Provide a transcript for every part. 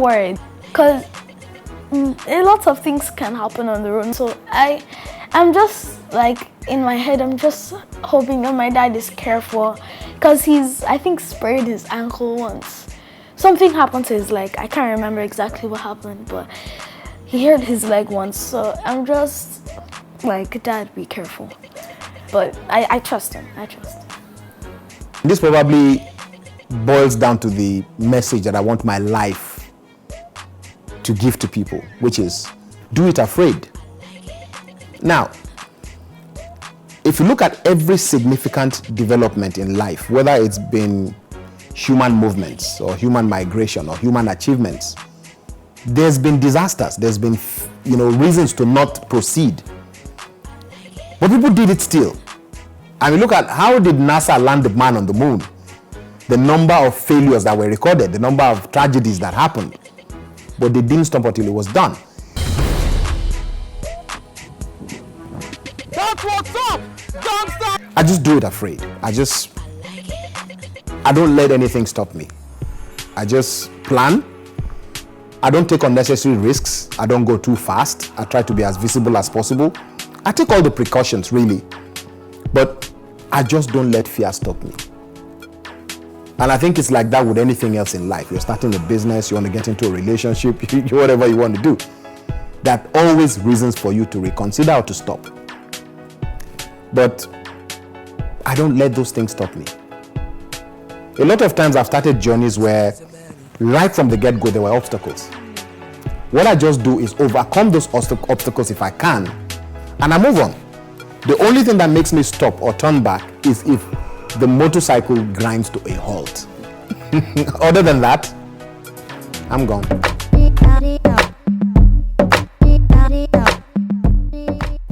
worried because a lot of things can happen on the road. So I'm just like in my head, I'm just hoping that my dad is careful because I think sprained his ankle once. Something happened to his leg. I can't remember exactly what happened, but he hurt his leg once. So I'm just like, Dad, be careful. But I trust him. I trust him. This probably boils down to the message that I want my life to give to people, which is do it afraid. Now, if you look at every significant development in life, whether it's been human movements or human migration or human achievements, there's been disasters, there's been reasons to not proceed. But people did it still. I mean, look at how did NASA land the man on the moon? The number of failures that were recorded, the number of tragedies that happened. But they didn't stop until it was done. That's what's up! Don't stop! I just do it afraid. I don't let anything stop me. I just plan. I don't take unnecessary risks. I don't go too fast. I try to be as visible as possible. I take all the precautions, really. But I just don't let fear stop me. And I think it's like that with anything else in life. You're starting a business, you want to get into a relationship, whatever you want to do. There are always reasons for you to reconsider or to stop. But I don't let those things stop me. A lot of times I've started journeys where right from the get-go there were obstacles. What I just do is overcome those obstacles if I can, and I move on. The only thing that makes me stop or turn back is if the motorcycle grinds to a halt. Other than that, I'm gone.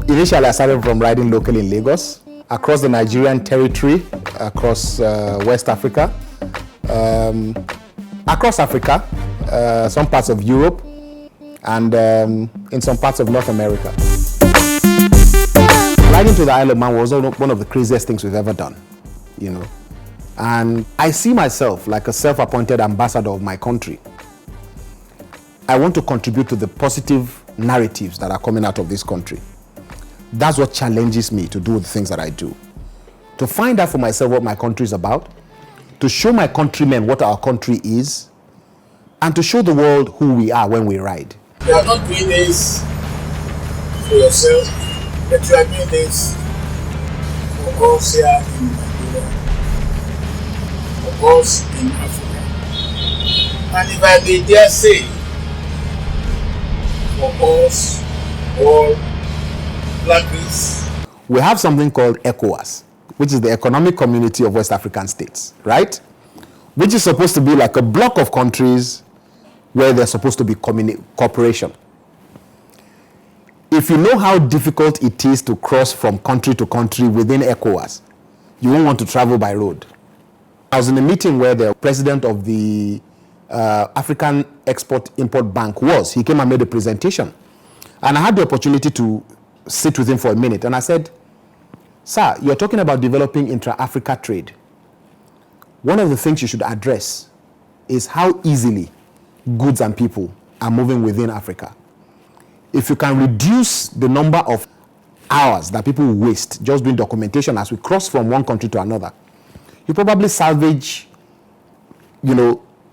Initially, I started from riding locally in Lagos, across the Nigerian territory, across West Africa, across Africa, some parts of Europe, and in some parts of North America. Riding to the Isle of Man was one of the craziest things we've ever done, And I see myself like a self-appointed ambassador of my country. I want to contribute to the positive narratives that are coming out of this country. That's what challenges me to do the things that I do. To find out for myself what my country is about, to show my countrymen what our country is, and to show the world who we are when we ride. You are not doing this for yourself, but you are doing this for us here in Nigeria, for us in Africa. And if I may dare say, for us all black-bees. We have something called ECOWAS, which is the Economic Community of West African States, right? Which is supposed to be like a block of countries where there's supposed to be cooperation. If you know how difficult it is to cross from country to country within ECOWAS, you won't want to travel by road. I was in a meeting where the president of the African Export-Import Bank he came and made a presentation. And I had the opportunity to sit with him for a minute. And I said, sir, you're talking about developing intra-Africa trade. One of the things you should address is how easily goods and people are moving within Africa. If you can reduce the number of hours that people waste just doing documentation as we cross from one country to another, you probably salvage,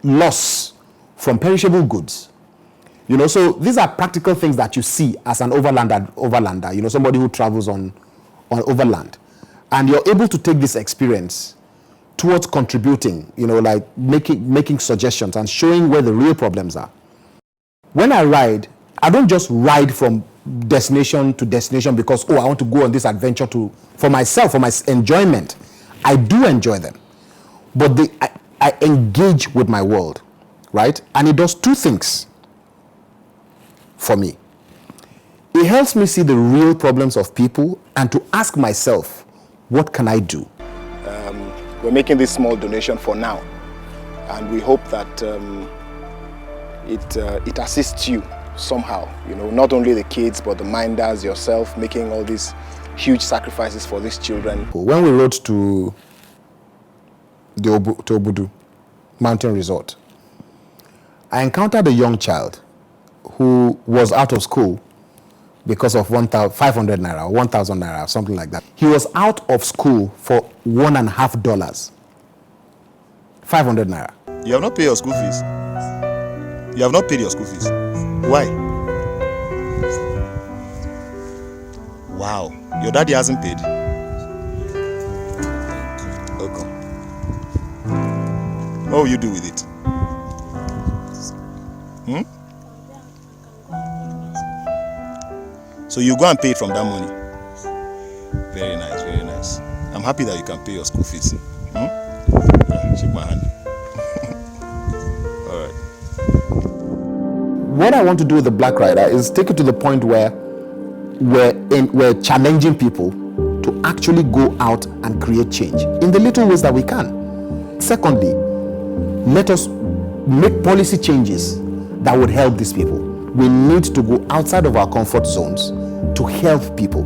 loss from perishable goods. So these are practical things that you see as an overlander, somebody who travels on overland. And you're able to take this experience towards contributing, like making suggestions and showing where the real problems are. When I ride, I don't just ride from destination to destination because, I want to go on this adventure for myself, for my enjoyment. I do enjoy them. But I engage with my world, right? And it does two things for me. It helps me see the real problems of people and to ask myself, what can I do? We're making this small donation for now, and we hope that it assists you somehow. Not only the kids, but the minders, yourself, making all these huge sacrifices for these children. When we rode to the Obudu Mountain Resort, I encountered a young child who was out of school because of 500 naira or 1,000 naira, something like that. He was out of school for $1.50. 500 naira. You have not paid your school fees. You have not paid your school fees. Why? Wow. Your daddy hasn't paid. Okay. What will you do with it? So you go and pay it from that money. Very nice, very nice. I'm happy that you can pay your school fees. Yeah, shake my hand. All right. What I want to do with the Black Rider is take it to the point where we're challenging people to actually go out and create change in the little ways that we can. Secondly, let us make policy changes that would help these people. We need to go outside of our comfort zones to help people.